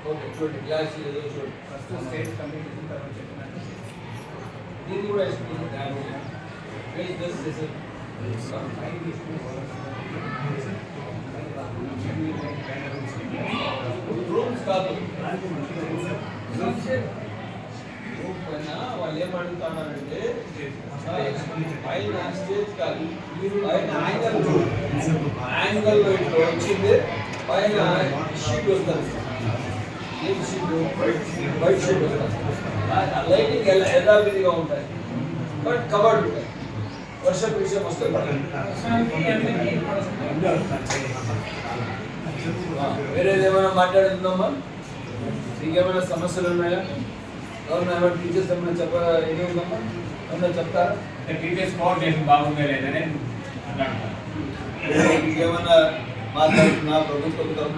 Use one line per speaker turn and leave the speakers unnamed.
okay చూడండి glass ఏదో చూడండి
ఫస్ట్ స్టేజ్ కంప్లీట్ చేసిన తర్వాత చెప్పినట్టు
దీన్ని కూడా ఎక్స్ప్లెయిన్ చేయాలి ప్లీజ్ జస్ట్ లిసన్ రూమ్స్ కాదు రూమ్ పైన వాళ్ళు ఏమడుగుతున్నారంటే పైన స్టేజ్ కాదు పైన యాంగిల్ ఇట్లా వచ్చింది పైన షీట్ వస్తుంది ఏం షీట్ వైట్ షీట్ వస్తుంది లైటింగ్ యథావిధిగా ఉంటాయి బట్ కవర్డ్ ఉంటాయి వర్షం విషయం వస్తుంది వేరేది ఏమైనా మాట్లాడుతుందమ్మా ఇంకేమైనా సమస్యలు ఉన్నాయా ఎవరైనా ఏమైనా టీచర్స్ ఏమైనా ఏది ఉందమ్మా ఏమైనా చెప్తారా
టీచర్స్ కోఆర్డినేషన్ బాగుందా లేదని
ఇంకేమైనా మాట్లాడుతున్నా ప్రభుత్వం